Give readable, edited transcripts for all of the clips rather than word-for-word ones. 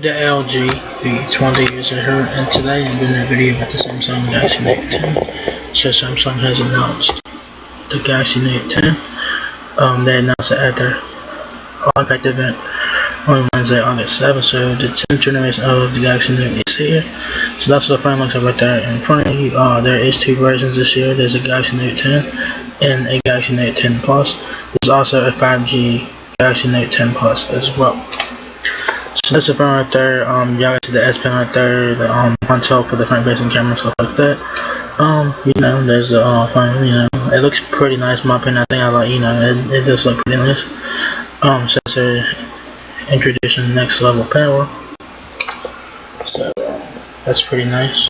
The LG V20 is here, and today I'm doing a video about the Samsung Galaxy Note 10. So Samsung has announced the Galaxy Note 10. They announced it at their Unpacked event on Wednesday, August 7th. So the 10th generation of the Galaxy Note is here. So that's what the front looks like right there in front of you. There is two versions this year. There's a Galaxy Note 10 and a Galaxy Note 10 Plus. There's also a 5G Galaxy Note 10 Plus as well. So that's the front right there. Y'all can see the S Pen right there, the on top for the front facing camera, stuff like that. There's the phone, it looks pretty nice in my opinion. I think I like, it does look pretty nice. So they're introducing next level power. So that's pretty nice.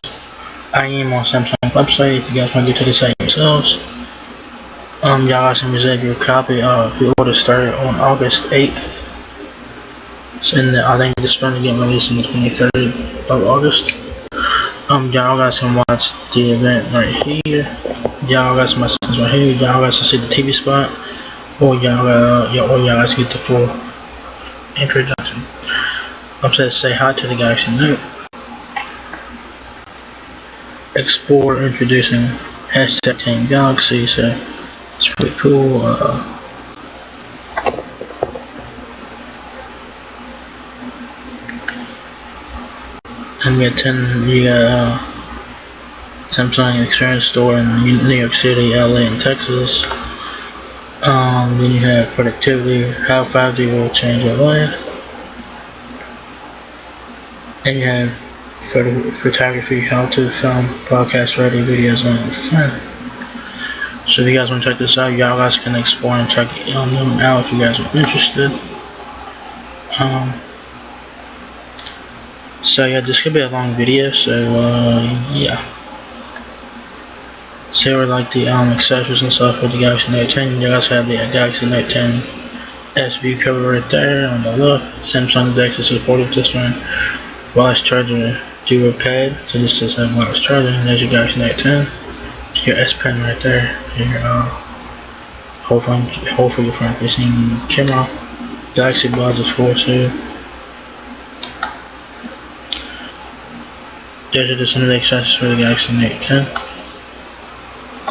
I am on Samsung website if you guys want to go to the site yourselves. Y'all guys can reserve your copy. The order started on August 8th. And I think this phone will get released on the 23rd of August. Y'all guys can watch the event right here. Y'all guys can watch this right here. Y'all guys can see the TV spot, or y'all guys get the full introduction. I'm saying say hi to the Galaxy Note. Explore introducing hashtag Team Galaxy. So it's pretty cool. And we got Samsung Experience Store in New York City, LA, and Texas. Then you have productivity, how 5G will change your life. And you have photography, how to film broadcast ready videos on your phone. So if you guys want to check this out, y'all guys can explore and check them out if you guys are interested. So yeah, this could be a long video, so yeah. So here are like the accessories and stuff for the Galaxy Note 10. You guys have the Galaxy Note 10 S view cover right there on the left. Samsung DeX is supported this one. Wireless charger dual pad, so this does have wireless charging. There's your Galaxy Note 10. Your S Pen right there. Your hole for your front facing camera. Galaxy Buds of course too. Those are just some of the accessories for the Galaxy Note 10.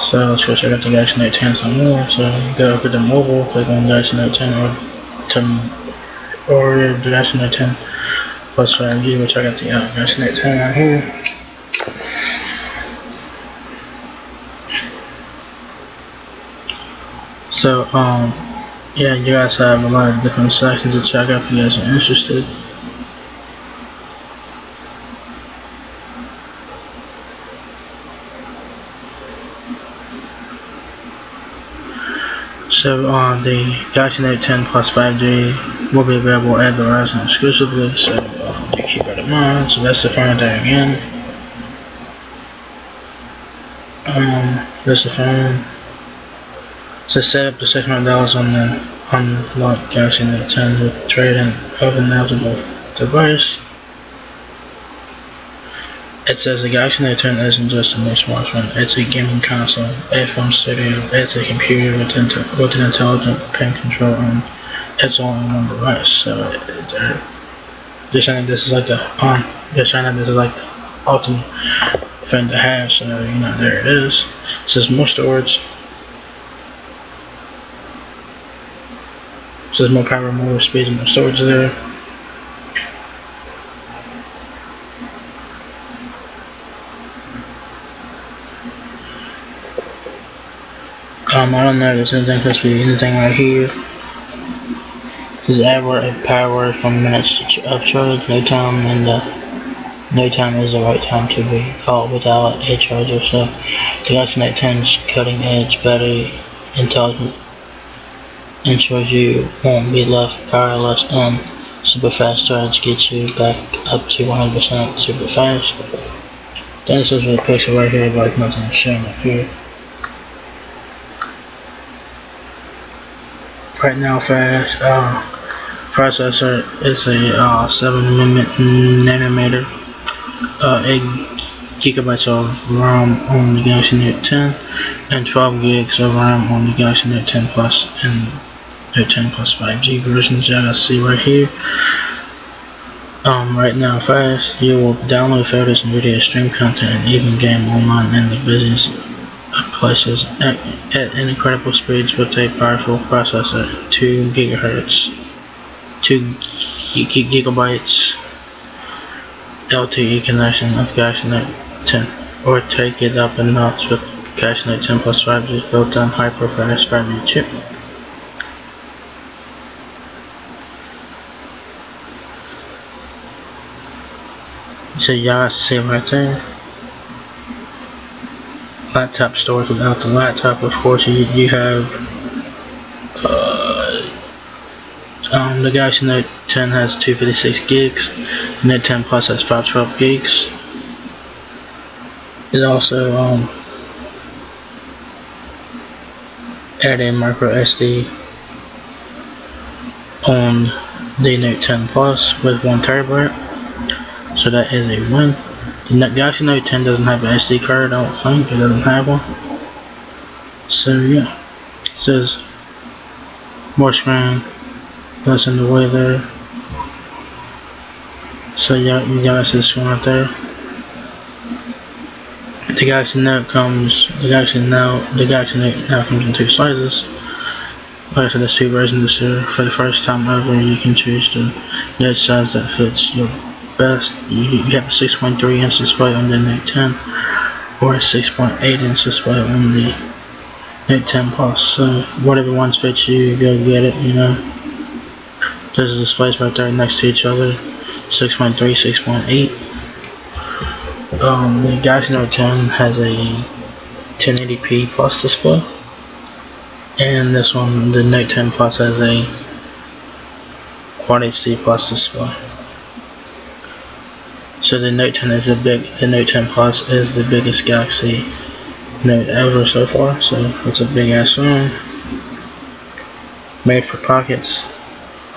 So let's go check out the Galaxy Note 10 some more. So go over to mobile, click on Galaxy Note 10 or the Galaxy Note 10 plus 5G. We'll check out the Galaxy Note 10 right here. So yeah, you guys have a lot of different sections to check out if you guys are interested. So the Galaxy Note 10 plus 5G will be available at Verizon exclusively, so you keep that in mind. So that's the phone there again. That's the phone. So set up the $600 on the unlocked Galaxy Note 10 with trade-in of an eligible device. It says the Galaxy Note 10 isn't just a new smartphone, it's a gaming console, a film studio, it's a computer with an intelligent pen control, and it's all in one device. So they're saying this is like the ultimate thing to have. So there it is. It says more storage. It says more power, more speed, and more storage there. I don't know if there's anything supposed to be anything right here. This is average power from minutes of charge, no time, and no time is the right time to be called without a charger. So the Galaxy Note 10's cutting edge battery intelligence ensures you won't be left powerless, and super fast charge gets you back up to 100% super fast. Then it says with a picture right here, like nothing shown up here. Right now, fast processor is a 7 nanometer, 8 gigabytes of RAM on the Galaxy Note 10, and 12 gigs of RAM on the Galaxy Note 10 Plus and Note 10 Plus 5G versions. You guys see right here. Right now fast, you will download photos and videos, stream content, and even game online in the business places at incredible speeds with a powerful processor, 2 gigahertz, 2 gigabytes LTE connection of Galaxy Note 10, or take it up a notch with Galaxy Note 10 Plus 5G built-in hyper-fast 5G chip. So y'all guys see right there. Laptop storage without the laptop, of course, you have the Galaxy Note 10 has 256 gigs, Note 10 Plus has 512 gigs. It also added micro SD on the Note 10 Plus with 1 terabyte, so that is a win. The Galaxy Note 10 doesn't have an SD card, I don't think. It doesn't have one. So yeah, it says more screen, less in the way there. So yeah, you guys see the screen right there. The Galaxy Note now comes in 2 sizes. Like I said, there's 2 versions this year. For the first time ever, you can choose the Note size that fits your best. You have a 6.3-inch display on the Note 10 or a 6.8-inch display on the Note 10 Plus. So whatever ones fits you, go get it. You know, there's the displays right there next to each other, 6.3, 6.8. The Galaxy Note 10 has a 1080p plus display, and this one, the Note 10 Plus, has a Quad HD plus display. So the Note 10 Plus is the biggest Galaxy Note ever so far. So it's a big ass phone, made for pockets,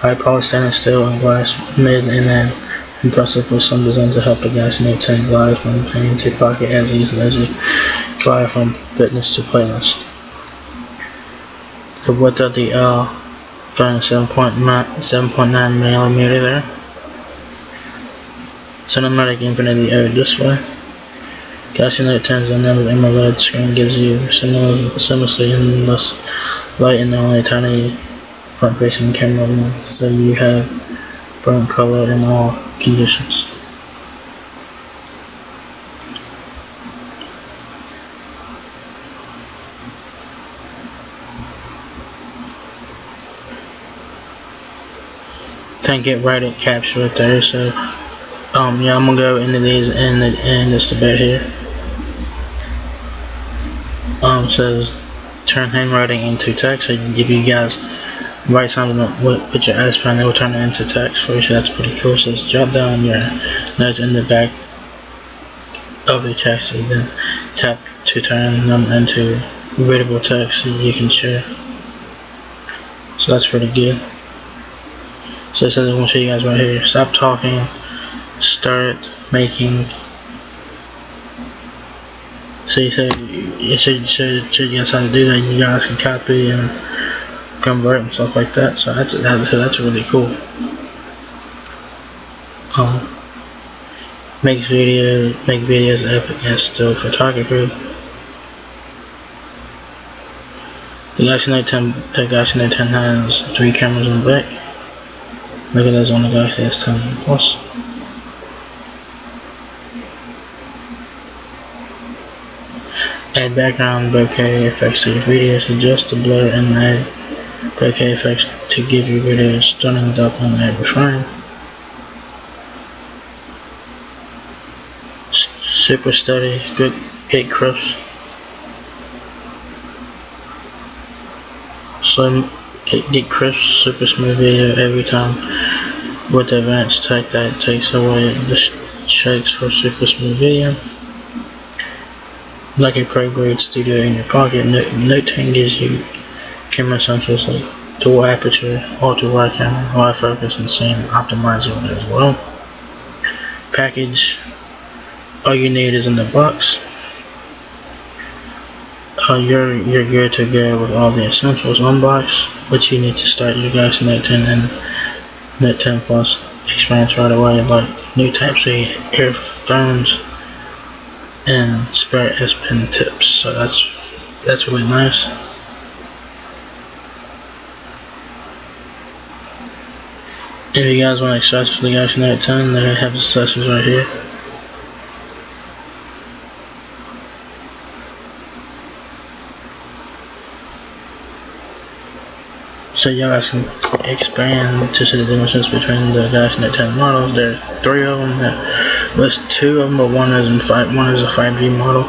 high polished stainless steel and glass mid, and then impressive with some designs to help the Galaxy Note 10 glide from pain to pocket as easily as you glide from fitness to playlist. The width of the phone is 7.9mm there. Cinematic Infinity O display. Galaxy Note 10's dynamic AMOLED screen gives you seamlessly endless light and only a tiny front-facing camera lens, so you have bright color in all conditions. Can't get right at capture right there, so yeah, I'm gonna go into these in just a bit here. Says turn handwriting into text, so you can give you guys write something with your S pen, it will turn it into text for you, so that's pretty cool. So just jot down your notes in the back of the text, and then tap to turn them into readable text so you can share. So that's pretty good. So it says I want to show you guys right here. Stop talking, start making. So it should you guys how to do that. You guys can copy and convert and stuff like that. So that's really cool. Make videos epic and still photography. The Galaxy Note 10 has 3 cameras on the back. Look at those on the Galaxy S10 Plus. Add background bokeh effects to your videos. Adjust the blur and add bokeh effects to give your videos stunning depth on every frame. Super steady, get crisp. So get crisp, super smooth video every time with the advanced tech that takes away the shakes for super smooth video. Like a pro-grade studio in your pocket, Note 10 gives you camera essentials like dual aperture, ultra-wide camera, wide focus, and scene optimizer as well. Package, all you need is in the box. You're good to go with all the essentials unboxed, but you need to start your Galaxy Note 10 and Note 10 Plus experience right away, like new Type-C earphones and spare S Pen tips. So that's really nice. If you guys want accessories for the Galaxy Note 10, they have accessories right here. So you guys can expand to see the differences between the Galaxy Note 10 models. There are 3 of them. There's 2 of them, but one is a 5G model.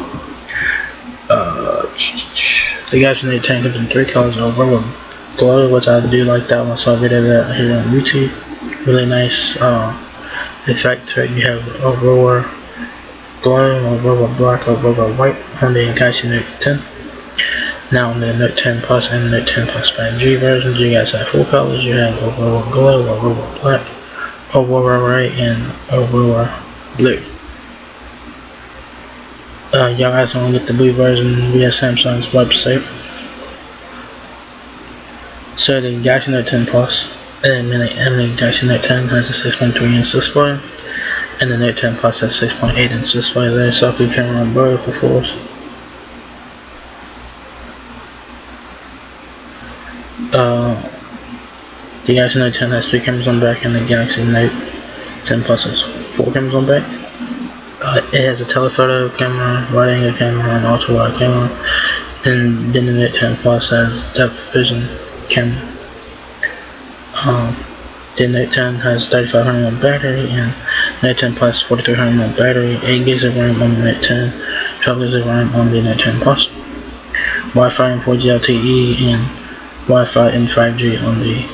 The Galaxy Note 10 comes in 3 colors: Aurora Glow, which I do like that one. I saw a video of that here on YouTube. Really nice effect to it. You have Aurora Glow, Aurora Black, Aurora White on the Galaxy Note 10. Now on the Note 10 Plus and Note 10 Plus 5G versions, you guys have 4 colors. You have Aurora Glow, Aurora Black, Aurora White, and Aurora Blue. Y'all guys want to get the blue version via Samsung's website. So the Galaxy Note 10 Plus and the Galaxy Note 10 has a 6.3-inch display, and the Note 10 Plus has 6.8-inch display. There's a selfie camera on both, of course. The Galaxy Note 10 has 3 cameras on back, and the Galaxy Note 10 Plus has 4 cameras on back. It has a telephoto camera, wide-angle camera, and ultra-wide camera. Then the Note 10 Plus has depth vision camera. The Note 10 has 3500 mAh battery, and Note 10 Plus 4300 mAh battery, 8 gigs of RAM on the Note 10, 12 gigs of RAM on the Note 10 Plus, Wi-Fi and 4G LTE, and Wi-Fi and 5G on the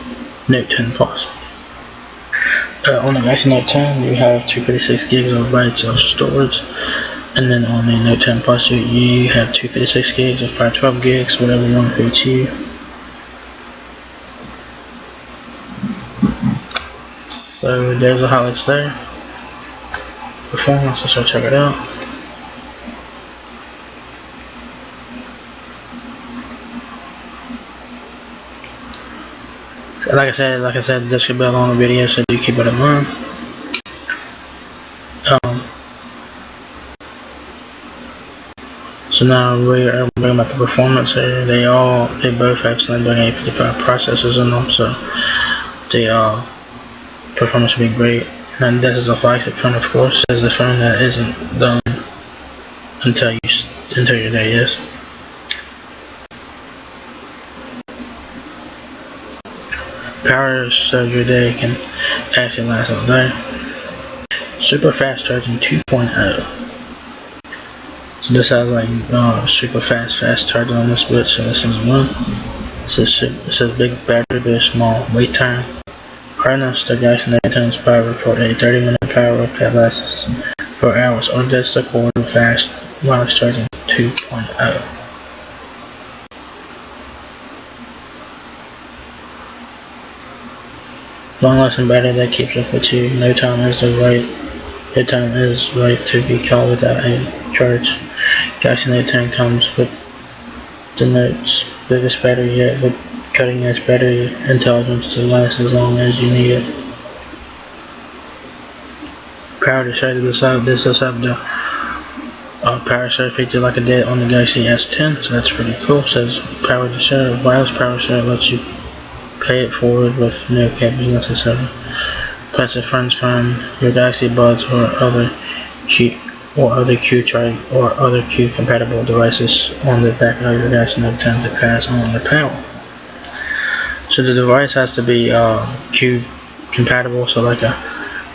Note 10 Plus. On the Galaxy Note 10, you have 256 gigabytes of storage, and then on the Note 10 Plus, you have 256 gigs or 512 gigs, whatever you want for each you. So there's the highlights there. Performance, let's check it out. Like I said, this could be a long video, so do keep it in mind. So now we're about the performance here. They both have Snapdragon 855 processors in them, so the performance will be great. And this is a flagship phone, of course. This is the phone that isn't done until your day is. Power so your day can actually last all day. Super fast charging 2.0. So this has like super fast charging on this bit. So this is one. It says big battery but small wait time. Harness the Galaxy Note 10's power for a 30-minute power up that lasts 4 hours, or just the cord fast wireless charging 2.0. Long-lasting battery that keeps up with you. No time is right to be called without a charge. Galaxy Note 10 comes with the Note's biggest battery yet, with cutting-edge battery intelligence to last as long as you need it. Power to share this out. This does have the power share feature like it did on the Galaxy S10, so that's pretty cool. It says power to share. Wireless power share lets you pay it forward with no cables necessary. Place a friend's phone, your Galaxy Buds, or other Q compatible devices on the back of your Galaxy Note 10 to pass on the power. So the device has to be Q compatible. So like the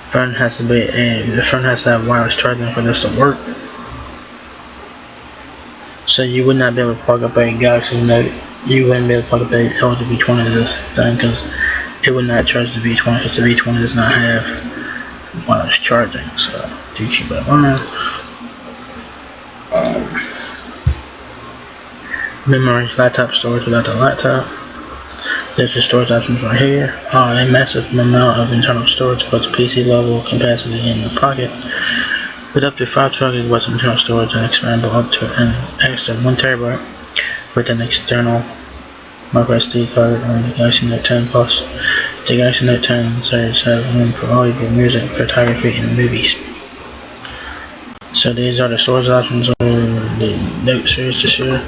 phone has to have wireless charging for this to work. So you would not be able to plug up a Galaxy Note. You wouldn't be able to plug up a LG V20 to this thing because it would not charge the V20 because the V20 does not have wireless charging. So do keep that in mind. Memory, laptop storage without the laptop. There's your storage options right here. A massive amount of internal storage puts PC level capacity in your pocket. With up to 512 gigabytes of internal storage and expandable up to an extra 1 terabyte with an external micro SD card on the Galaxy Note 10 Plus. The Galaxy Note 10 series has room for all of your music, photography, and movies. So these are the storage options on the Note series this year.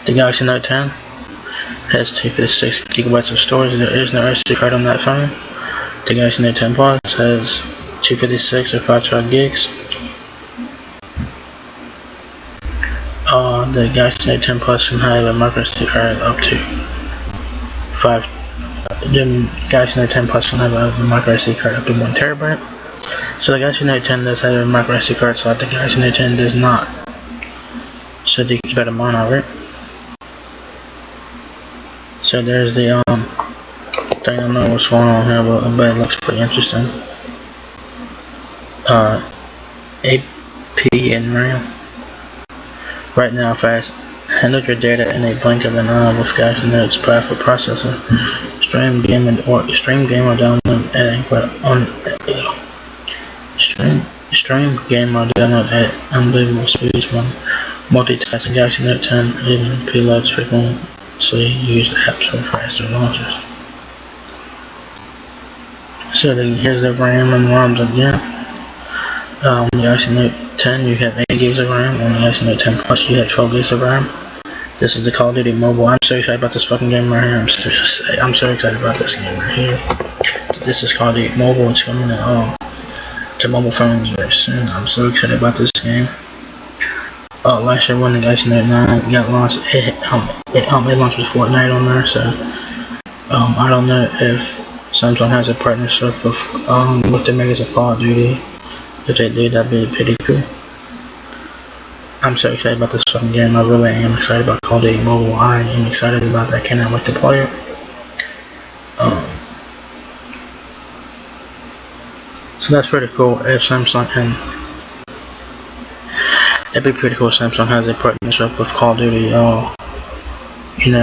The Galaxy Note 10 has 256 gigabytes of storage. There is no SD card on that phone. The Galaxy Note 10 Plus has 256 or 512 gigs. The Galaxy Note 10 Plus can have a micro SD card up to 5. The Galaxy Note 10 Plus can have a micro SD card up to 1 terabyte. So the Galaxy Note 10 does have a micro SD card slot. The Galaxy Note 10 does not. So you keep that in mind, alright? So there's the thing. I don't know what's going on here, but it looks pretty interesting. 8P in RAM. Right now, fast. Handle your data in a blink of an eye with Galaxy Note's powerful processor. Stream game or download at unbelievable speeds when multitasking. Galaxy Note 10 even preloads frequently used apps for faster launches. So here's the RAM and ROMs again. On the Galaxy Note 10 you have 8 gigs of RAM. On the Galaxy Note 10 Plus you have 12 gigs of RAM. This is the Call of Duty Mobile. I'm so excited about this fucking game right here. I'm so excited about this game right here. This is Call of Duty Mobile. It's coming to mobile phones very soon. I'm so excited about this game. Last year when the Galaxy Note 9 got launched, it launched with Fortnite on there. So I don't know if Samsung has a partnership with the makers of Call of Duty. If they do, that'd be pretty cool. I'm so excited about this fucking game. I really am excited about Call of Duty Mobile. I am excited about that. Cannot wait to play it. So that's pretty cool. If Samsung it'd be pretty cool if Samsung has a partnership with Call of Duty,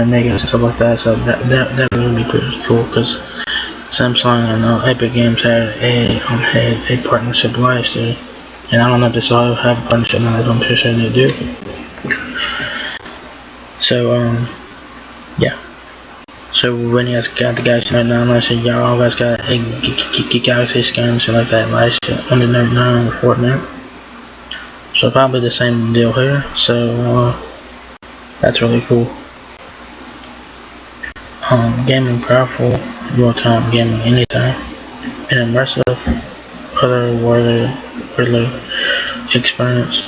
makers and stuff like that. So that would be pretty cool because Samsung and Epic Games had a partnership last year. And I don't know if they still have a partnership now, but I'm pretty sure they do. So, yeah. So when you guys got the Galaxy Note 9 last year, y'all guys got a Galaxy skin and shit like that last year on the Note 9 with Fortnite. So probably the same deal here. So, that's really cool. Gaming powerful, real-time gaming anytime, and immersive, otherworldly experience.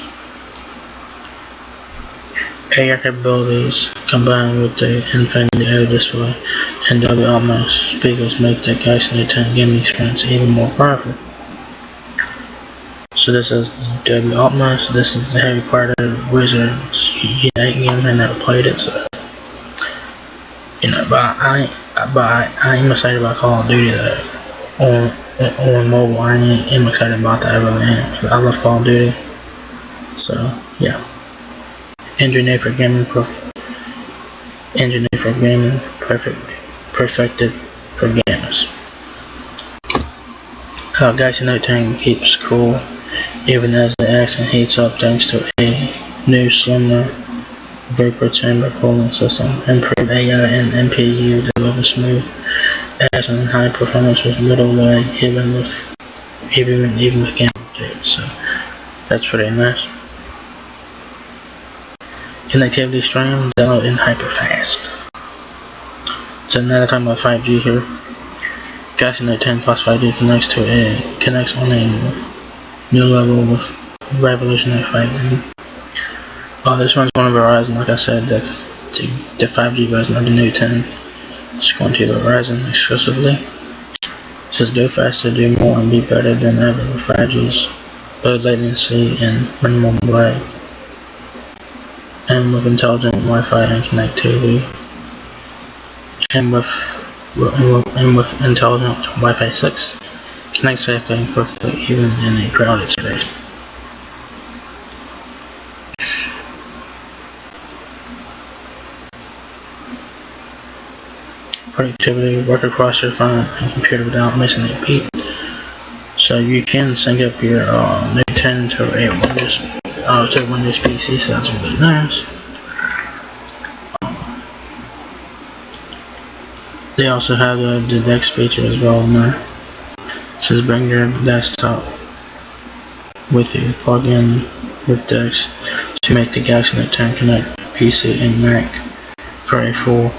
AR capabilities combined with the Infinity Air display and Dolby Atmos speakers make the Galaxy Note 10 gaming experience even more powerful. So this is Dolby Atmos. This is the Harry Potter Wizards Unite game. I never played it, so but I am excited about Call of Duty though. On mobile, I am excited about that. I really am. I love Call of Duty. So yeah. Engineered for gaming, perfected for gamers. Galaxy Note 10 keeps cool even as the accent heats up thanks to a new slimmer vapor chamber cooling system. Improved AI and NPU deliver smooth action and high performance with little lag even with game updates. So that's pretty nice. Connectivity stream, download in hyper fast. So now they're talking about 5G here. Galaxy Note 10 Plus 5G connects on a new level with revolutionary 5G. This one's one of Verizon. Like I said, the 5G version of the Note 10 is going to Verizon exclusively. It says go faster, do more, and be better than ever with 5G's low latency and minimum lag. And with intelligent Wi-Fi and connectivity, and with intelligent Wi-Fi 6, connect safely and quickly even in a crowded space. Productivity, work across your phone and computer without missing a beat. So you can sync up your Note 10 to a Windows PC, so that's really nice. They also have the DeX feature as well in there. It says bring your desktop with you, plug in with DeX to make the Galaxy Note 10 connect PC and Mac for a full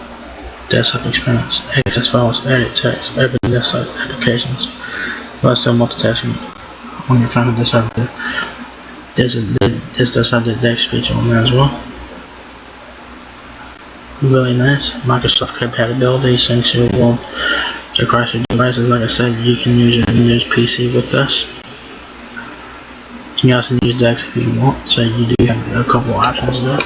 desktop experience. Access files, edit text, open desktop applications. Plus still multitasking when you're trying to decide this does have the DeX feature on there as well. Really nice. Microsoft compatibility syncs your world across your devices. Like I said, you can use your Windows PC with this. You can also use DeX if you want, so you do have a couple options there.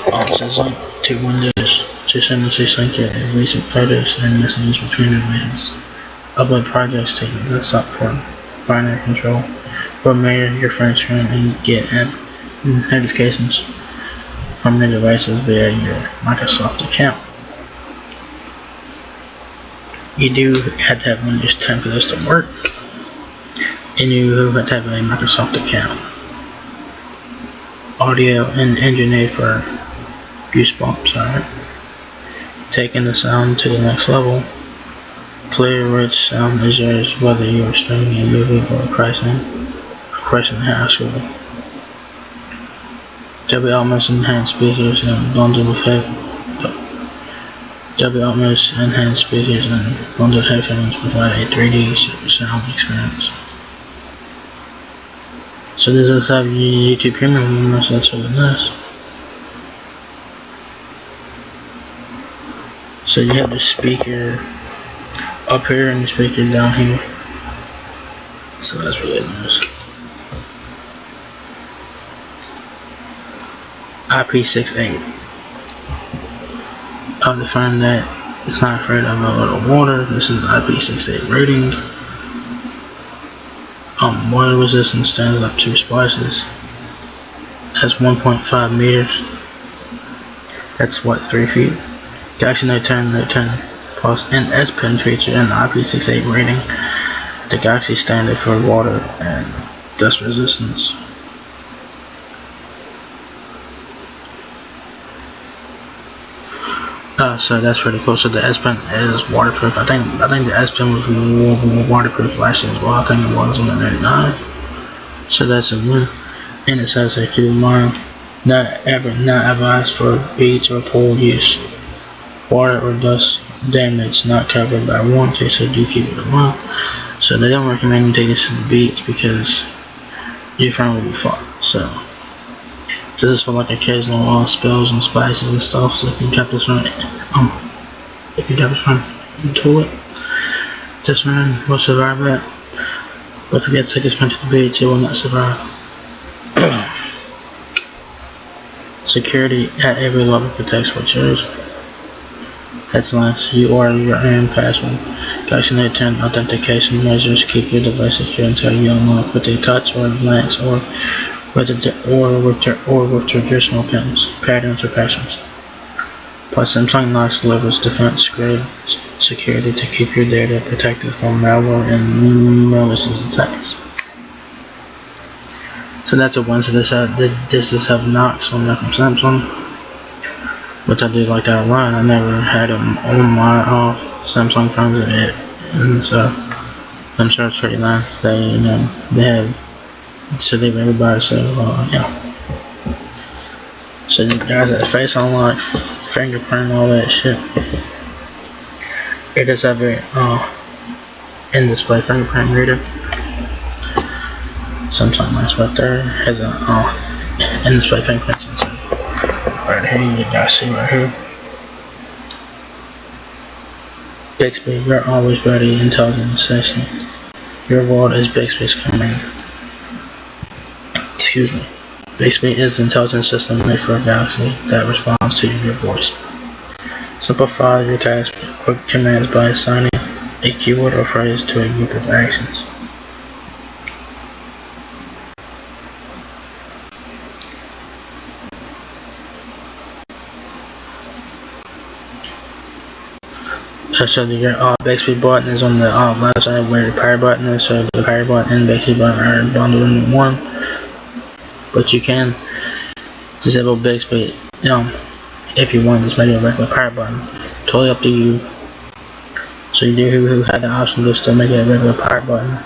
It says link to Windows to seamlessly sync your recent photos and messages between devices. Upload projects to your desktop for finer control, or mirror your phone screen and get notifications from your devices via your Microsoft account. You do have to have Windows 10 for this to work, and you have to have a Microsoft account. Audio and engineered for goosebumps, alright? Taking the sound to the next level. Clear, rich sound is yours whether you are streaming a movie or crashing high school. Dolby Atmos enhanced speakers and bundled with Dolby Atmos enhanced speakers and bundled headphones provide a 3D sound experience. So this does have YouTube Premium, so that's really nice. So you have the speaker up here and the speaker down here. So that's really nice. IP68. I've defined that it's not afraid of a little water. This is IP68 rating. Water resistance stands up 2 splices. That's 1.5 meters. That's what, 3 feet? Galaxy Note 10, Note 10 Plus, and S Pen feature and the IP68 rating. The Galaxy standard for water and dust resistance. So that's pretty cool. So the S Pen is waterproof. I think the S Pen was waterproof last year as well. I think it was on the Note 9. So that's a win. And it says that keep in mind, not advised for beach or pool use. Water or dust damage not covered by warranty, so do keep it in mind. So they don't recommend you take this to the beach because your phone will be fucked. So this is for like occasional spills and spices and stuff. So if you drop this one, into it, this one will survive that. But if you guys take this phone to the beach, it will not survive. Security at every level protects what's yours. That's nice. You order your own password. Galaxy Note 10 authentication measures keep your device secure until you unlock with a touch or a glance or with traditional patterns or passwords. Plus, Samsung Knox delivers defense-grade security to keep your data protected from malware and malicious attacks. So that's a win. So this does have Knox on there from Samsung, which I do like that a lot. I never had them on my Samsung phones yet, and so I'm sure it's pretty nice. They have to leave everybody. So yeah. So you guys have face unlock, fingerprint, all that shit. It does have a in-display fingerprint reader. Something nice right there. Has a in-display fingerprint sensor. Right here, you guys see right here. Bixby, you're always ready. Intelligent assistant. Your world is Bixby's command. Excuse me. Bixby is an intelligent system made for a Galaxy that responds to your voice. Simplify your tasks with quick commands by assigning a keyword or phrase to a group of actions. So your Bixby button is on the left side where the power button is. So the power button and Bixby button are bundled into one. But you can disable Bixby if you want, just make it a regular power button. Totally up to you. So you do who had the option to still make it a regular power button.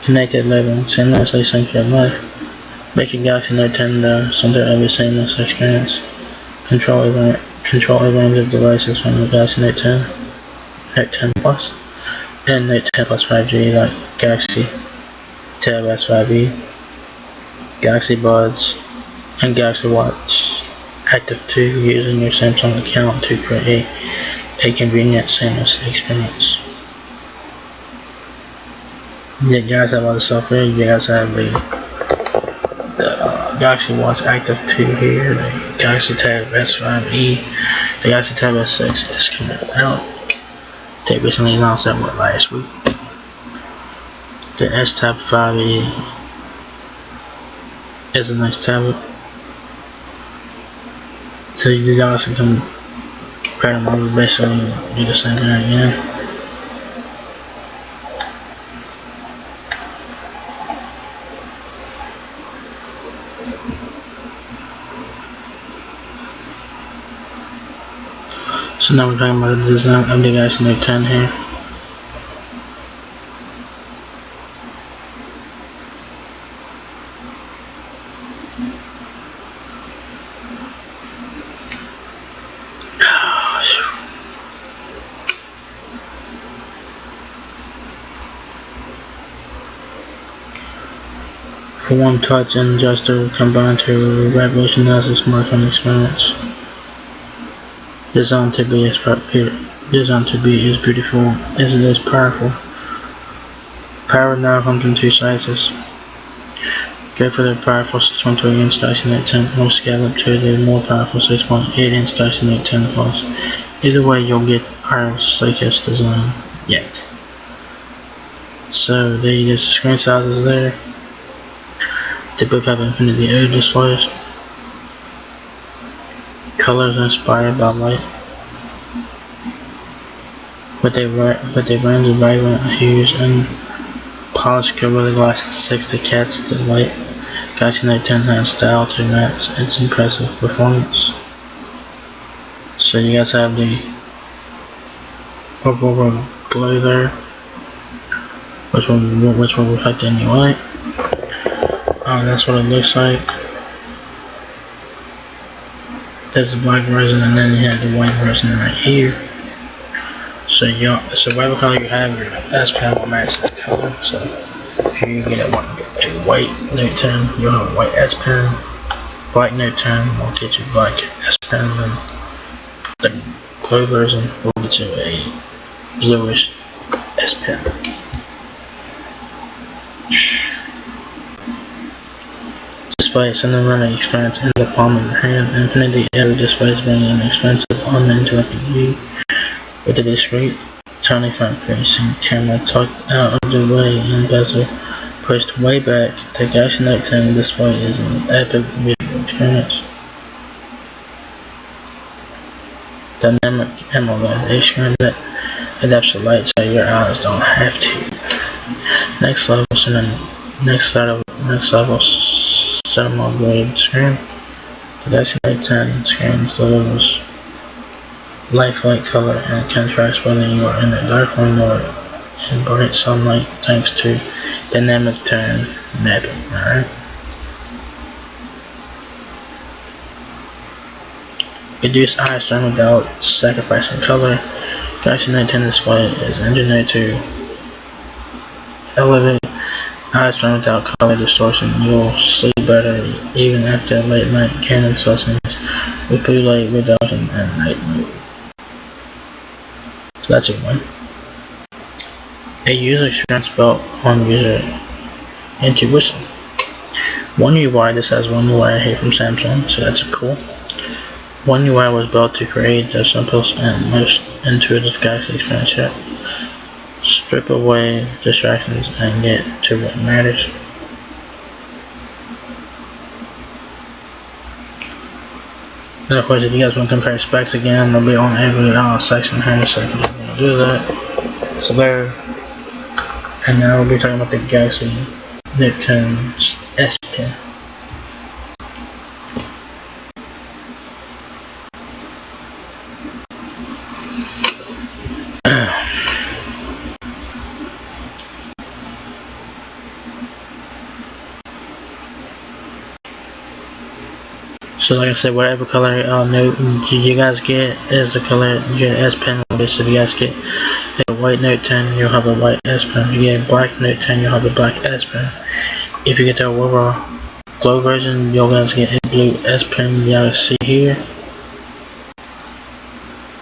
Connected living, seamlessly sync your life. Make your Galaxy Note 10 the center of your seamless experience. Control a range of devices from the Galaxy Note 10, Note 10 Plus, and Note 10 Plus 5G like Galaxy Tab S5e, Galaxy Buds, and Galaxy Watch Active 2 using your Samsung account to create a convenient, seamless experience. You guys have all the software. You guys have the Galaxy Watch Active 2 here, the Galaxy Tab S5e, the Galaxy Tab S6 is coming out. They recently announced that one last week. The S-Tab 5e is a nice tablet. So you guys can compare them all, basically do the same thing again. So now we're talking about the design of the Galaxy Note 10 here. For one touch and gesture combined to revolutionize the smartphone experience. Designed to be as beautiful as it is powerful. Power now comes in two sizes. Go for the powerful 6.3-inch Galaxy Note 10 or scale up to the more powerful 6.8-inch Galaxy Note 10 Plus. Either way, you'll get our sleekest design yet. So the screen sizes there. They both have Infinity O displays. Colors inspired by light. But they range of vibrant hues and polished Gorilla Glass 6 to catch the light. Galaxy Note 10 has style to match its impressive performance. So you guys have the purple glow there, which will reflect any light. That's what it looks like. There's the black version, and then you have the white version right here. So whatever color you have, your S Pen will match that color. So if you get a white Note 10, you'll have a white S Pen. Black Note 10 will get you black S Pen, and the glow version will get you a bluish S Pen. Display cinematic experience in the palm of your hand. Infinity O displays bring an expensive uninterrupted view with a discreet, tiny front-facing camera tucked out of the way and bezel pushed way back. The Galaxy Note 10 display is an epic visual experience. Dynamic AMOLED, a screen that adapts to light so your eyes don't have to. Next level cinema grade screen. The Galaxy Note 10 screen delivers lifelike color and contrast whether you are in a dark room or in bright sunlight thanks to dynamic tone mapping. Alright. Reduce eye strain without sacrificing color. Galaxy Note 10 display is engineered to elevate eye strain without color distortion. You'll see better even after late night gaming sessions with blue light reduction and night mode. So that's a win. A user experience built on user intuition. One UI, this has One UI here from Samsung, so that's cool. One UI was built to create the simplest and most intuitive Galaxy experience yet. Strip away distractions and get to what matters. And of course, if you guys want to compare specs again, they'll be on every section here, so if you want to do that, so there. And now we'll be talking about the Galaxy Note 10 S Pen. So like I said, whatever color Note you guys get is the color your S Pen will be. So if you guys get a white Note 10, you'll have a white S Pen. If you get a black Note 10, you'll have a black S Pen. If you get the Aurora Glow version, you'll guys get a blue S Pen. You guys see here.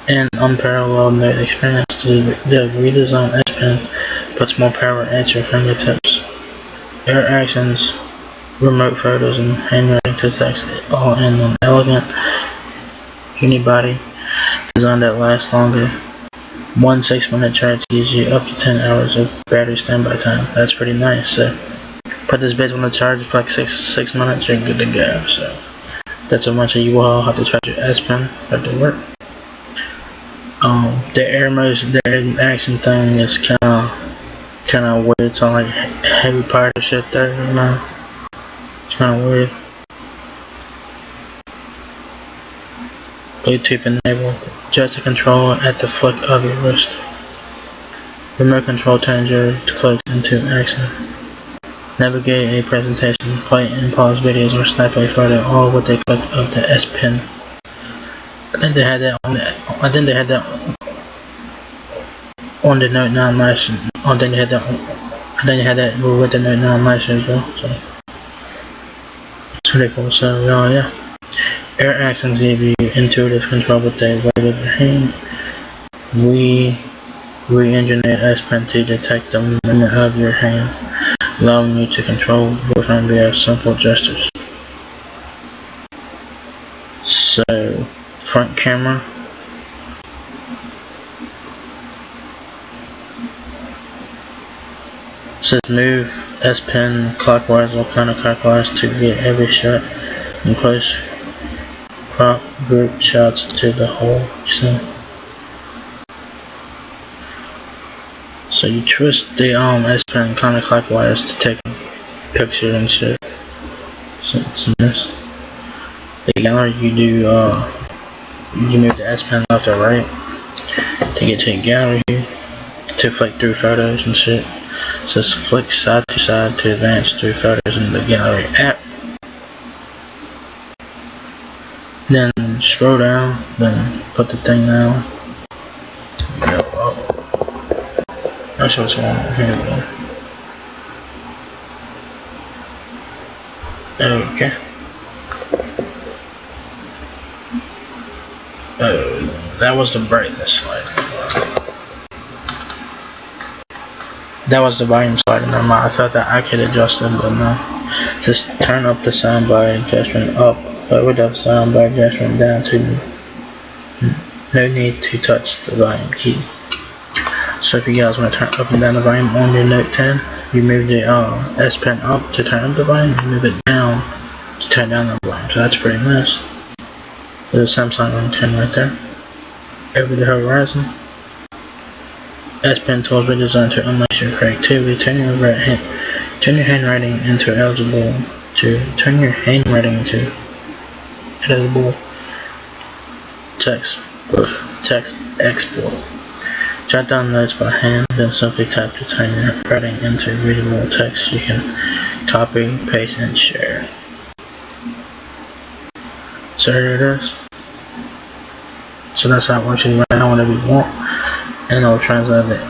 And Unparalleled Note Experience, the redesigned S Pen puts more power at your fingertips. Air actions, remote photos, and handwriting to text, all in an elegant unibody design that lasts longer. One 6-minute charge gives you up to 10 hours of battery standby time. That's pretty nice. So put this bitch on the charge for like six minutes, you're good to go. So that's how much you will have to charge your S Pen for it to work. The air action thing is kind of weird. It's on like heavy party shit there, you know. It's kind of weird. Bluetooth enabled. Adjust the control at the flick of your wrist. Remote control turns your clicks into action. Navigate a presentation, play and pause videos, or snap a photo, all with a click of the S Pen. I think they had that on the Note 9 Lite. I think they had that with the Note 9 Lite as well. So it's pretty cool. So yeah. Air actions give you intuitive control with the weight of your hand. We re-engineered S Pen to detect the movement of your hand, allowing you to control your phone via simple gestures. So, front camera. Says move S Pen clockwise or counterclockwise to get every shot in close crop group shots to the whole scene. So you twist the S Pen counterclockwise to take a picture and shit. So it's nice. The gallery you move the S Pen left or right to get to the gallery to flick through photos and shit. So it's flick side to side to advance through photos in the gallery app. Then scroll down, then put the thing down. Go up. That's what's going on. Here we go. Okay. Oh, that was the brightness slide. That was the volume sliding. I thought that I could adjust it, but no. Just turn up the sound by gesturing up, but without sound by gesturing down to. No need to touch the volume key. So if you guys want to turn up and down the volume on your Note 10, you move the S Pen up to turn up the volume, you move it down to turn down the volume. So that's pretty nice. There's a Samsung Note 10 right there. Over the horizon. S Pen tools were designed to unleash your creativity. Turn your handwriting into eligible text with text export. Jot down notes by hand, then simply tap to turn your writing into readable text you can copy, paste, and share. So here it is. So that's how it works. You write down whatever you want, and it'll translate it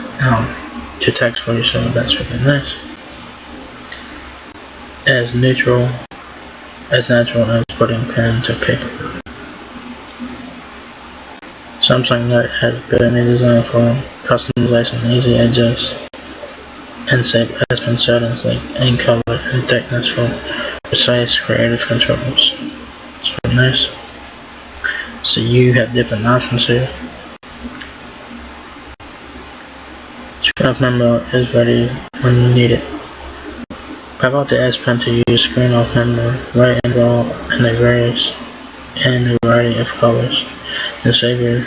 to text for you. So that's really nice. As natural as putting pen to paper. Samsung Note has been designed for customization, easy adjust, and save S Pen settings like ink color and thickness for precise creative controls. It's really nice. So you have different options here. Screen off memo is ready when you need it. Pop out the S Pen to use screen off memo, right and draw, and the various variety of colors, and save your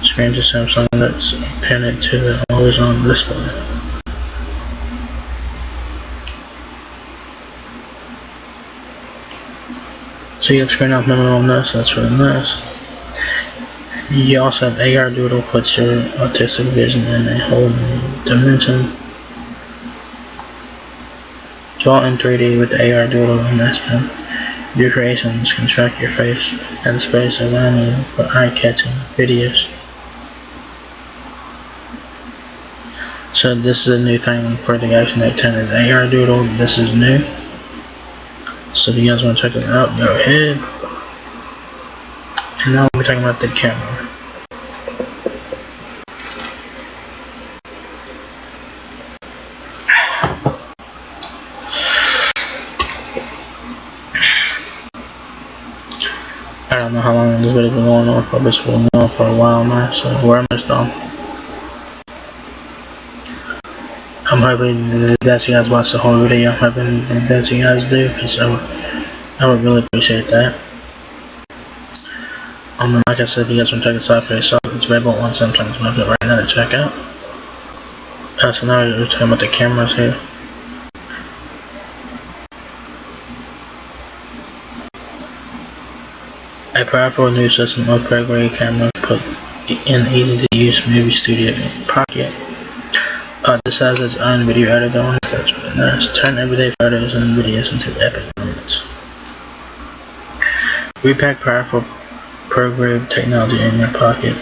screen to Samsung Notes, pin it to the always on display. So you have screen off memory on this, that's really nice. You also have AR Doodle, puts your artistic vision in a whole new dimension. Draw in 3D with the AR Doodle and S Pen. Your creations can track your face and space around you for eye-catching videos. So this is a new thing for the Galaxy Note 10 is AR Doodle. This is new. So if you guys want to check it out, go ahead. And now we're talking about the camera. I don't know how long this video has been going on for, but it's been going on for a while now, so we're almost done. I'm hoping that you guys watch the whole video. I'm hoping that you guys do, because I would really appreciate that. Like I said, if you guys want to check this out for yourself, it's available on Samsung's website right now to check out. So now we're talking about the cameras here. A powerful new system of pro-grade cameras put in easy-to-use movie studio pocket. This has its own video editor on it, that's really nice. Turn everyday photos and videos into epic moments. We pack powerful pro-grade technology in your pocket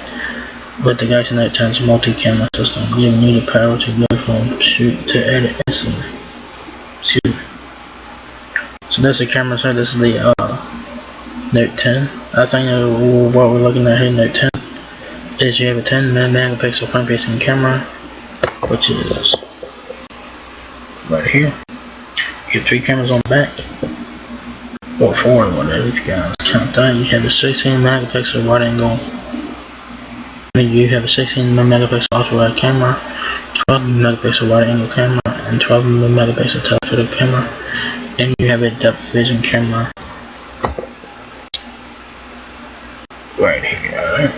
with the Galaxy Note 10's multi-camera system, giving you the power to go from shoot to edit instantly. Shoot. So that's the camera side. This is the Note 10. I think what we're looking at here, Note 10, is you have a 10 megapixel front-facing camera, which is right here. You have 3 cameras on the back, or 4, whatever if you guys count that. You have a 16 megapixel wide angle. You have a 16 megapixel ultra wide camera, 12 megapixel wide angle camera, and 12 megapixel telephoto camera, and you have a depth vision camera right here. Alright.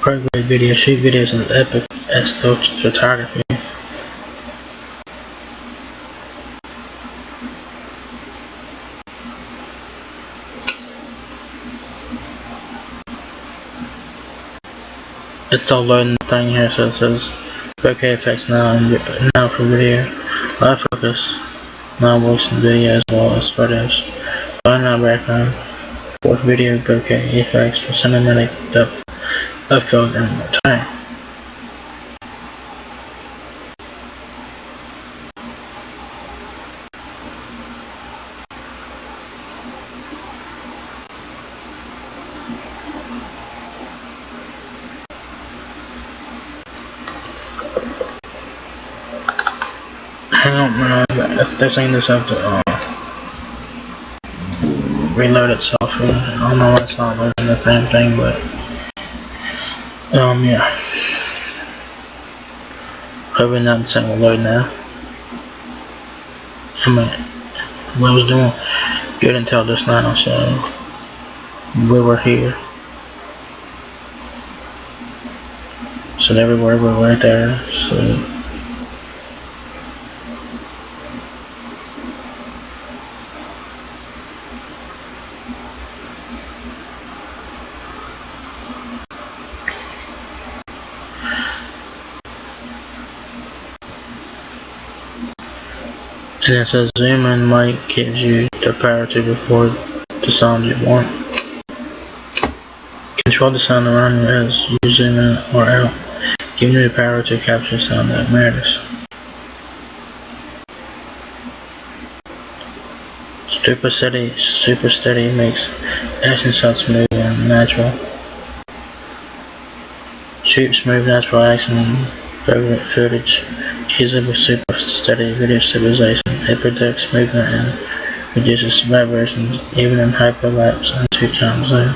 Pro-grade video, shoot videos in epic still photography. It's all loading the thing here, so it says bokeh effects now for video, live focus, now voice and video as well as photos, now background for video bokeh effects for cinematic depth of field and more time. Hang on, man. They're saying this have to reload itself here. I don't know why it's not loading the same thing, but yeah. Hoping that thing will load now. I mean, I was doing good until just now, so we were here. So they were right there, so. And it says zoom in mic gives you the power to record the sound you want. Control the sound around you as you zoom in or out, giving you the power to capture sound that matters. Super steady makes action shots smooth and natural. Shoot smooth natural action footage easily with super steady video stabilization. It protects movement and reduces vibrations even in hyperlapse and 2x zoom.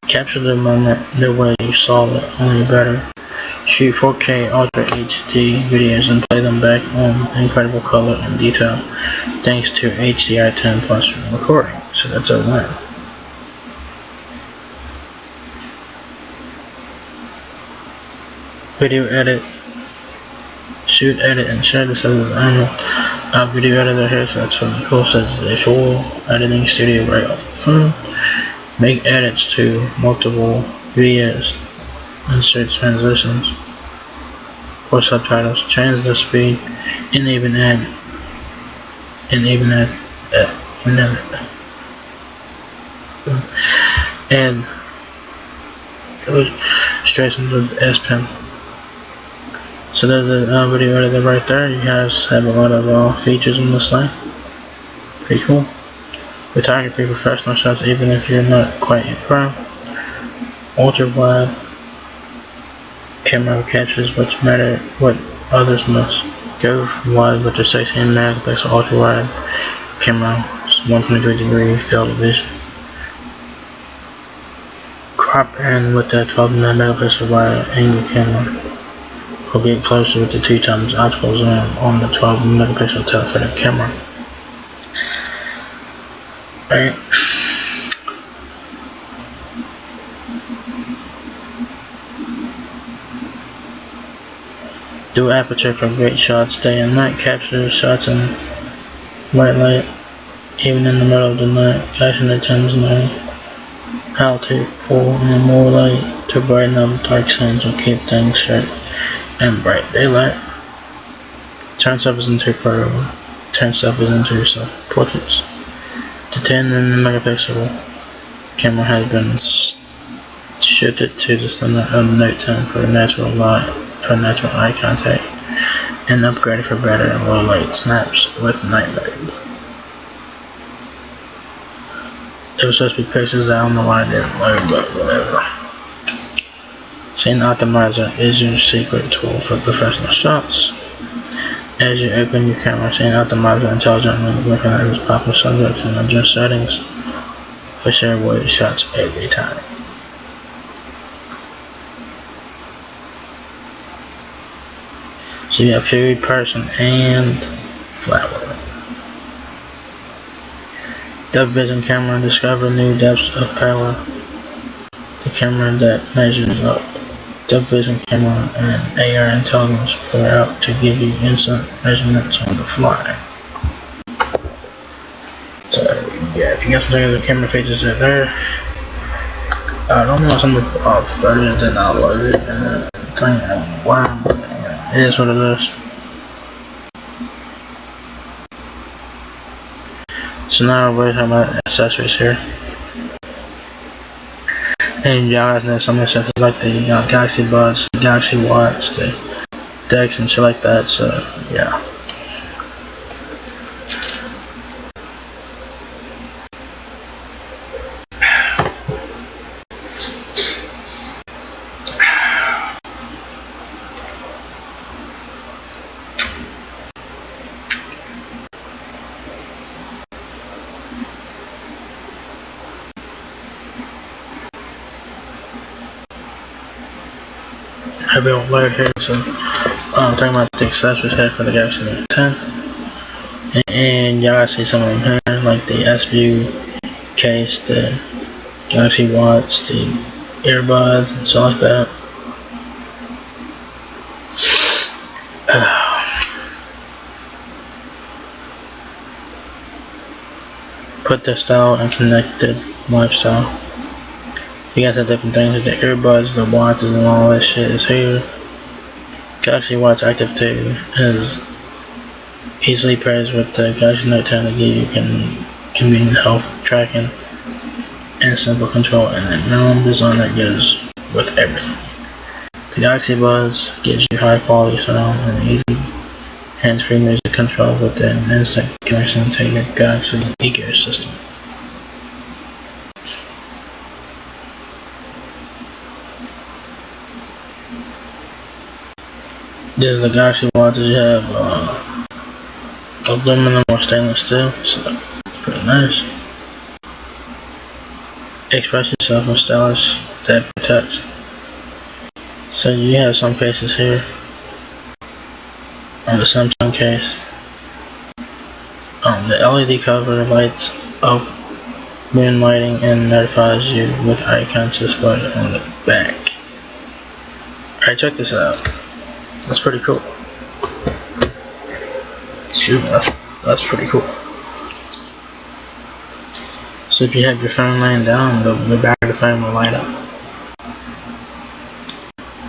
Capture the moment the way you saw it, only better. shoot 4K Ultra HD videos and play them back on incredible color and detail thanks to HDR10 plus recording. So that's a win. Video edit, shoot, edit, and share. This is a video editor here, so that's really cool. So it's a full editing studio right off the phone. Make edits to multiple videos, insert transitions or subtitles, change the speed, and even add illustrations with S Pen. So there's a video editor right there. You guys have a lot of features on this site. Pretty cool. Photography, professional shots, even if you're not quite a pro. Ultra wide camera captures what others must. Go wide with your 16 megapixel ultra wide camera, 123-degree field of vision. Crop in with the 12 megapixel wide angle camera. Will get closer with the 2 times optical zoom on the 12 megapixel telephoto camera. Alright. Do aperture for great shots, day and night. Capture shots in white light, even in the middle of the night. Galaxy Note10s know how to pull in more light to brighten up dark scenes or keep things sharp and bright daylight. Turn selfies into self-portraits. The 10 megapixel camera has been shifted to the center of Note10 for natural eye contact, and upgraded for better and low light snaps with night mode. It was supposed to be pictures, I don't know why I didn't load, but whatever. Scene Optimizer is your secret tool for professional shots. As you open your camera, Scene Optimizer intelligently recognizes popular subjects and adjusts settings for share-worthy shots every time. So you have food, person, and flower. Depth vision camera, discover new depths of power. The camera that measures up. Depth vision camera and AR intelligence pair out to give you instant measurements on the fly. So yeah, if you got some of the camera features in there, I don't know some photos that I loaded and think wow, but yeah, it is what it is. So now we're talking about accessories here. And y'all guys know some of the stuff like the Galaxy Buds, Galaxy Watch, the decks and shit like that, so yeah. Have it on load here, so I'm talking about the accessories here for the Galaxy Note 10. And y'all see some of them here, like the S-View case, the Galaxy Watch, the earbuds, and so like that. Put the style and connected lifestyle. You guys have different things, the earbuds, the watches, and all that shit is here. Galaxy Watch Active 2 is easily pairs with the Galaxy Note 10 to give you convenient health tracking and simple control, and a minimum design that goes with everything. The Galaxy Buds gives you high quality sound and easy hands-free music control with an instant connection to your Galaxy ecosystem. This is the Galaxy Watches. You have aluminum or stainless steel, so pretty nice. Express yourself in stylish that protects So you have some cases here on the Samsung case. The LED cover lights up when lighting and notifies you with icons displayed on the back. Alright, check this out. That's pretty cool. Excuse me, that's pretty cool. So if you have your phone laying down, the back of the phone will light up.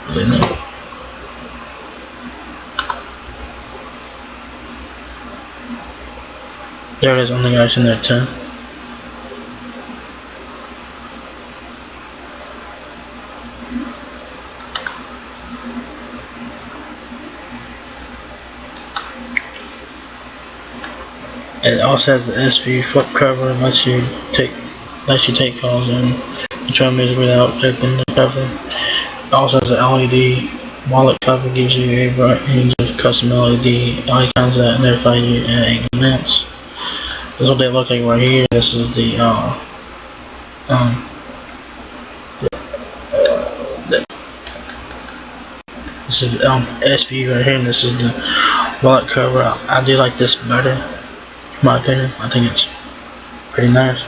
Really neat. There it is on the Galaxy Note 10. It also has the SV flip cover, lets you take calls and control music without opening the cover. It also has an LED wallet cover, gives you a bright range of custom LED icons that notify you at a glance. This is what they look like right here. This is the this is SV right here, and this is the wallet cover. I do like this better, in my opinion. I think it's pretty nice.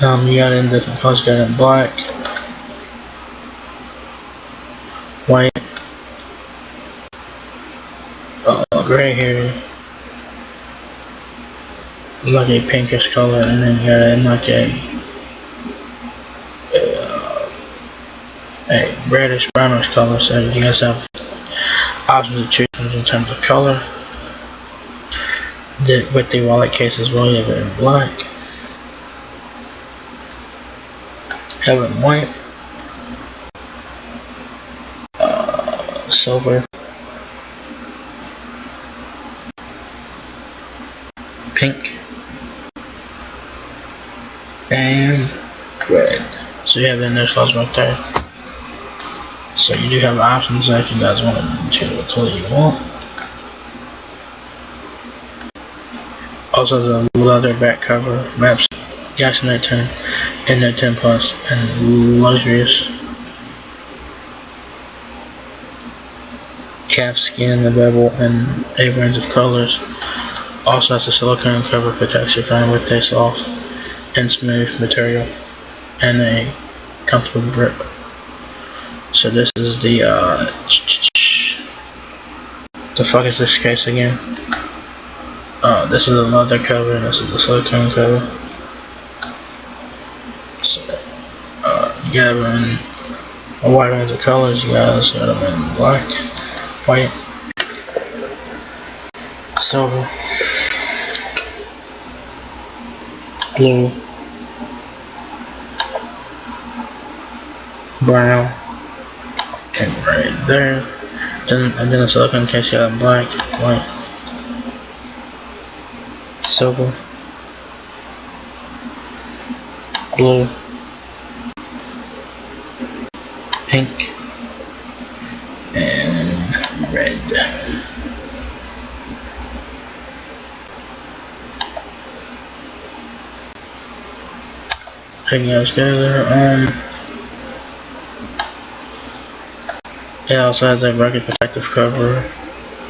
You got it in different colors. You got it in black, white, gray here, like a pinkish color, and then you got it in like a reddish brownish color. So you guys have options to choose from in terms of color. With the wallet case as well, you have it in black, have it in white, silver, pink, and red. So you have it in those colors right there. So you do have options if you guys want to choose what color you want. Also has a leather back cover, maps Galaxy Note 10 and Note 10 Plus, and luxurious calf skin, the bevel, and a range of colors. Also has a silicone cover, protects your phone with a soft and smooth material and a comfortable grip. So this is the fuck is this case again? This is a leather cover, and this is the silicone cover. So you got them in a wide range of colors. You guys got them in black, white, silver, blue, brown, and red there. And then the silicone case, you got in black, white, silver, blue, pink, and red. Hey guys, go there. It also has a rugged protective cover,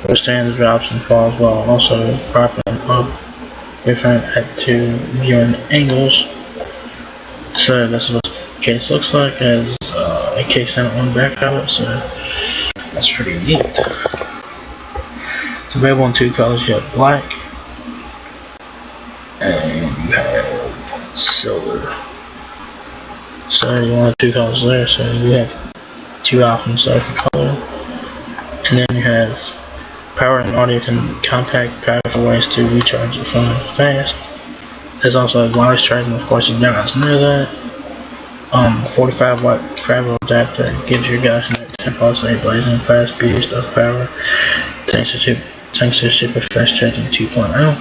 withstands drops and falls while also propping up your phone at 2 viewing angles. So this is what the case looks like. It has a case on the back of it, so that's pretty neat. It's available in 2 colors. You have black and you have silver. So you want 2 colors there, so you have 2 options there for color. And then you have power and audio, compact, powerful ways to recharge your phone fast. There's also a wireless charging, of course you guys know that. 45-watt travel adapter gives your Galaxy Note 10 Plus a blazing fast boost of power thanks to super fast charging 2.0.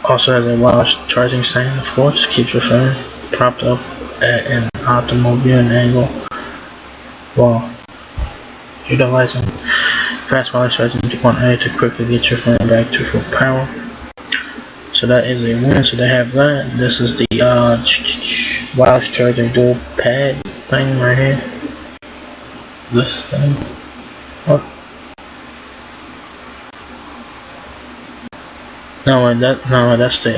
Also has a wireless charging stand, of course, keeps your phone propped up at an optimal viewing angle while utilizing fast wireless charging 2.0 to quickly get your phone back to full power. So So that is a win. So they have that. This is the wireless charger dual pad thing right here. This thing. Oh. No, that's the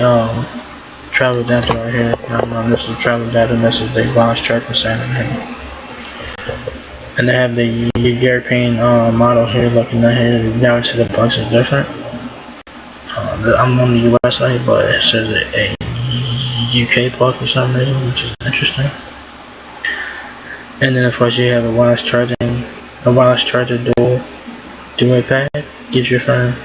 travel adapter right here. No, this is the travel adapter. This is the wireless charger center here. And they have the European model here. Looking at here, the Galaxy the box is different. I'm on the US site, but it says a UK plug for some reason, which is interesting. And then of course you have a wireless charger dual pad. Gives your phone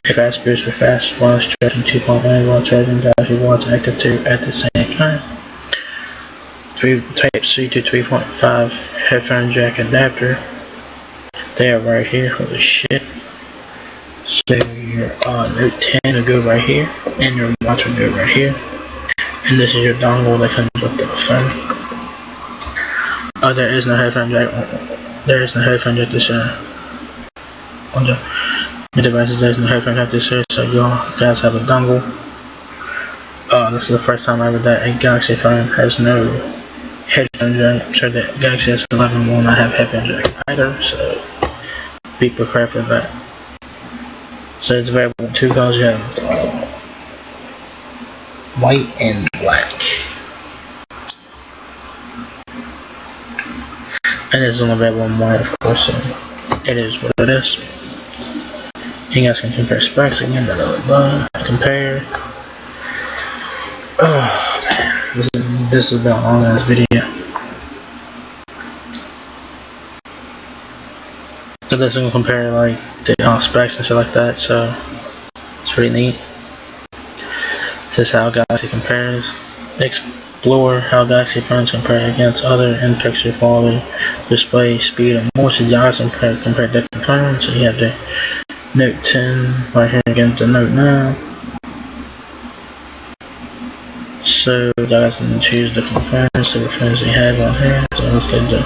a fast boost for fast wireless charging 2.1 while charging battery watts active 2 at the same time. Type C to 3.5 headphone jack adapter. They are right here. Holy shit. So your Note 10 will go right here, and your watch will go right here. And this is your dongle that comes with the phone. There is no headphone jack. There is no headphone jack this on the devices. There's no headphone jack this year, so you guys have a dongle. This is the first time ever that a Galaxy phone has no headphone jack. I'm sure that Galaxy S11 will not have headphone jack either, so be prepared for that. So it's available in two colors. You have white and black, and it's only available in white, of course. So it is what it is. You guys can compare specs again. Compare. Oh man, this has been a long ass video. So this will compare like the specs and stuff like that. So it's pretty neat. This is how Galaxy compares. Explore how Galaxy phones compare against other in picture quality, display speed, and more. So you guys compare different phones. So you have the Note 10 right here against the Note 9. So you guys can choose different phones. So the phones you have on here. So let's get the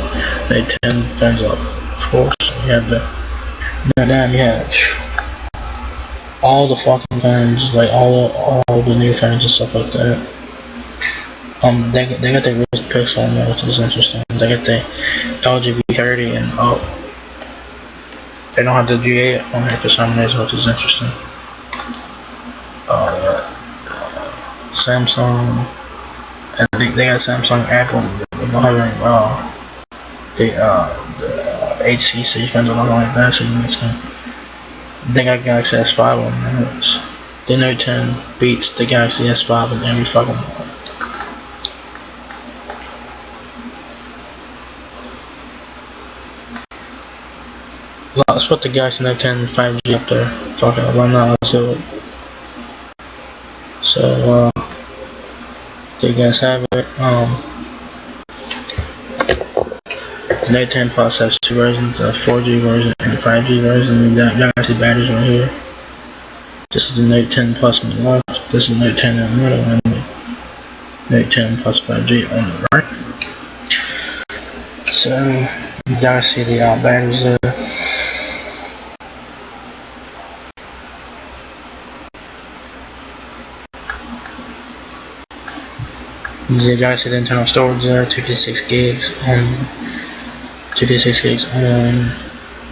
Note 10 phones up. Of course, you have the Note 9. You have all the fucking phones, like all the new phones and stuff like that. They got the Rose Pixel on there, which is interesting. They got the LG V30 and they don't have the G8 on here for some reason, which is interesting. Samsung, and they got Samsung, Apple. They don't have the HTC phones are not like that, so you can. They got Galaxy S5 on there. The Note 10 beats the Galaxy S5 in every fucking one. Let's put the Galaxy Note 10 5G up there. Fuck it, why not? Let's do it. So, there you guys have it. The Note 10 Plus has two versions, a 4G version and a 5G version. You guys see batteries right here. This is the Note 10 Plus on the left. This is Note 10 in the middle, and the Note 10 Plus 5G on the right. So, you guys see the batteries there. You guys see the internal storage there, 256 gigs on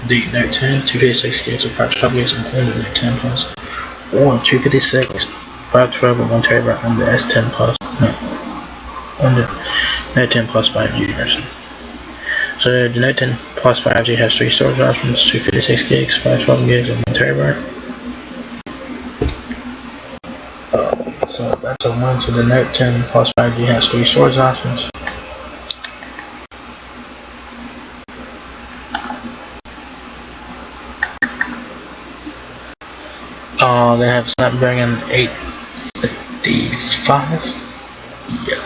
the Note 10, 256 gigs or 512 gigs on the Note 10 Plus, or 256, 512 or 1 terabyte on the S10 Plus, on the Note 10 Plus 5G version. So the Note 10 Plus 5G has three storage options: 256 gigs, 512 gigs, and 1 terabyte. So that's a win. So the Note 10 Plus 5G has three storage options. They have Snapdragon 855. Yeah.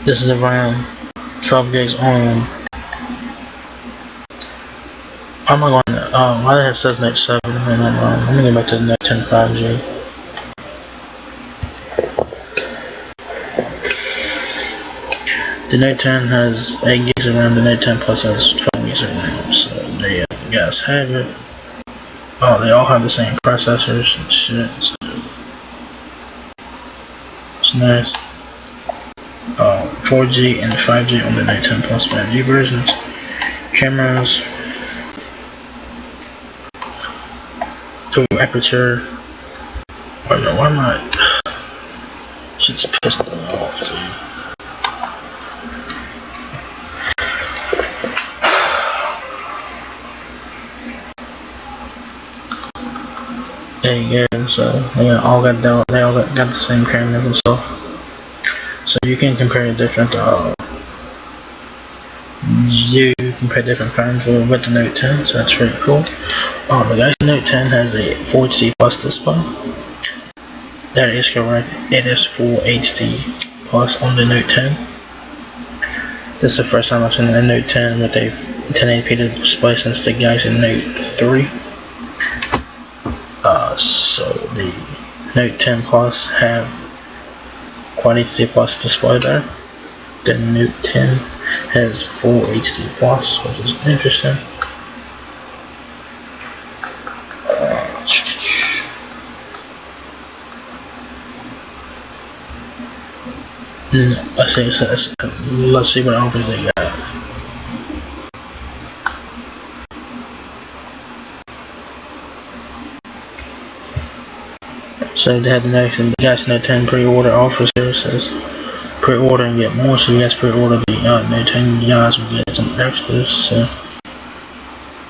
This is around 12 gigs on. I'm not going to. Why it says Note 7? And I'm going to go back to the Note 10 5G. The Note 10 has 8 gigs of RAM, the Note 10 Plus has 12 gigs of RAM, so there you guys have it. Oh, they all have the same processors and shit, so it's nice. 4G and 5G on the Note 10 Plus 5G versions. Cameras, dual aperture. Oh no, why am I? Shit's pissing me off, dude. There you go. So they all got the same cameras and stuff. So you can compare different phones with the Note 10. So that's pretty cool. The Galaxy Note 10 has a Full HD Plus display. That is correct. It is Full HD Plus on the Note 10. This is the first time I've seen a Note 10 with a 1080p display since the Galaxy Note 3. So the Note 10 Plus have Quad HD Plus display there. The Note 10 has Full HD Plus, which is interesting. Let's see what offers they got. So they had the next and the Galaxy Note 10 pre-order offers here. It says pre-order and get more. So you guys pre-order the Note 10, you guys will get some extras. So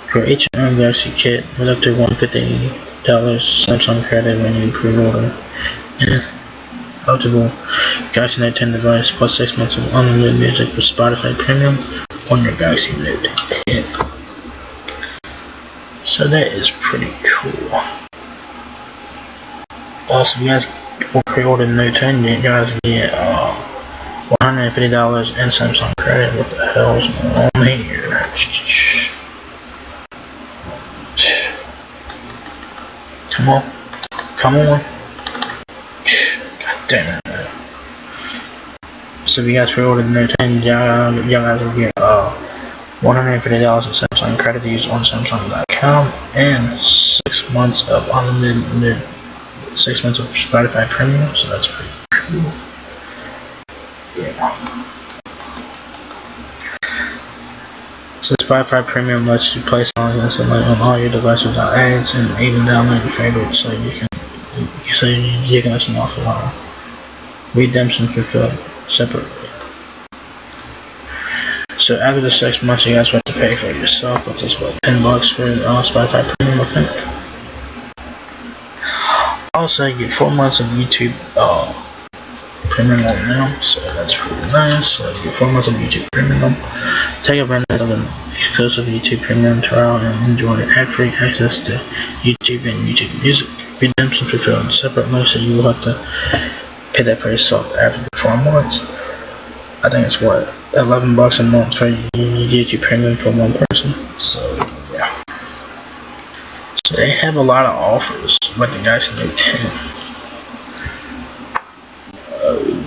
create your own Galaxy kit with up to $150 Samsung credit when you pre-order. And eligible Galaxy Note 10 device plus 6 months of unlimited music with Spotify Premium on your Galaxy Note 10. So that is pretty cool. Also, you guys will pre-order the Note 10, you guys get $150 in Samsung credit. What the hell's going on here? Come on. God damn it. So if you guys pre-order the Note 10, y'all guys will get $150 in Samsung credit to use on Samsung.com and 6 months of unlimited 6 months of Spotify Premium, so that's pretty cool. Yeah. So Spotify Premium lets you play songs instantly on all your devices without ads, and even download your favorites, so you can listen off a while. Redemption fulfilled separately. So after the 6 months, you guys have to pay for it yourself, which is what, $10 for Spotify Premium, I think. Also, you get 4 months of YouTube Premium now, so that's pretty nice. So you get 4 months of YouTube Premium. Take advantage of an exclusive YouTube Premium trial and enjoy ad-free access to YouTube and YouTube Music. Redemption fulfilled separately, so you will have to pay that for yourself after 4 months. I think it's what, $11 a month for YouTube Premium for one person. So yeah. So they have a lot of offers with the Galaxy Note 10.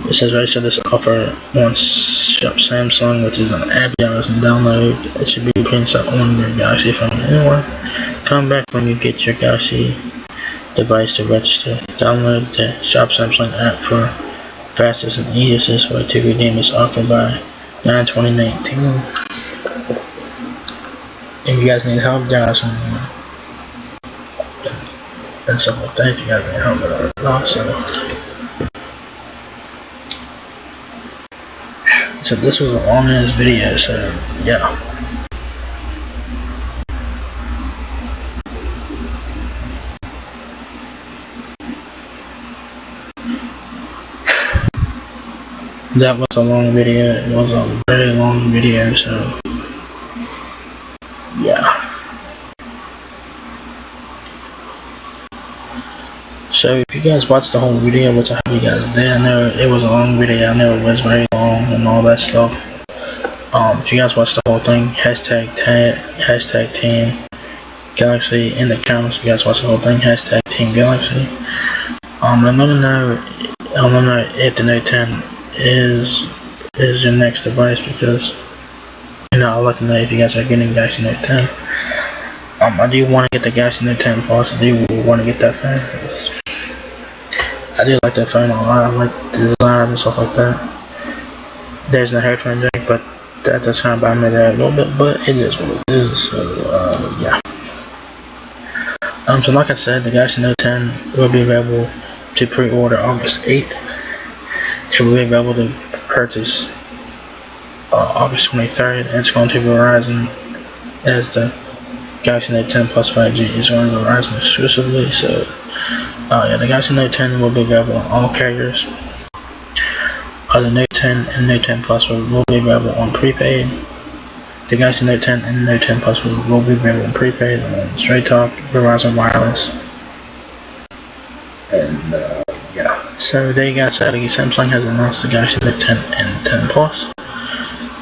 It says right, so this offer on Shop Samsung, which is an app you guys can download. It should be printed on your Galaxy phone anywhere. Come back when you get your Galaxy device to register. Download the Shop Samsung app for fastest and easiest way to redeem this offer by 9/2019. If you guys need help, guys, and stuff like that, if you guys need help with it or not, so this was a long ass video, so yeah. That was a long video. It was a very long video, so yeah. So if you guys watched the whole video, which I hope you guys did, I know it was a long video, I know it was very long and all that stuff. If you guys watched the whole thing, hashtag Team Galaxy in the comments. If you guys watched the whole thing, hashtag Team Galaxy. Let me know if the Note 10 is is your next device, because I'd like to know if you guys are getting Galaxy Note 10. I do want to get the Galaxy Note 10 Plus. I do want to get that phone. I do like that phone a lot. I like the design and stuff like that. There's no headphone jack, but that does kind of bother me there a little bit, but it is what it is. So yeah. So like I said, the Galaxy Note 10 will be available to pre-order August 8th. It will be available to purchase August 23rd, and it's going to Verizon, as the Galaxy Note 10 Plus 5G is going to Verizon exclusively. So yeah, the Galaxy Note 10 will be available on all carriers. The Note 10 and Note 10 Plus will be available on prepaid. The Galaxy Note 10 and Note 10 Plus will be available on prepaid on Straight Talk, Verizon Wireless, and yeah. So there you guys have it. Samsung has announced the Galaxy Note 10 and 10 Plus.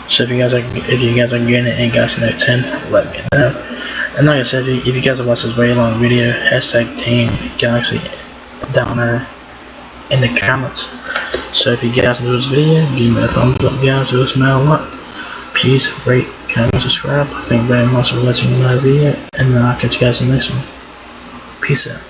So if you guys are getting a Galaxy Note 10, let me know. And like I said, if you guys have watched this very long video, hashtag Team Galaxy down there in the comments. So if you guys enjoyed this video, give me a thumbs up, guys. It would smell a lot. Please rate, comment, subscribe. Thank you very much for watching my video, and I'll catch you guys in the next one. Peace out.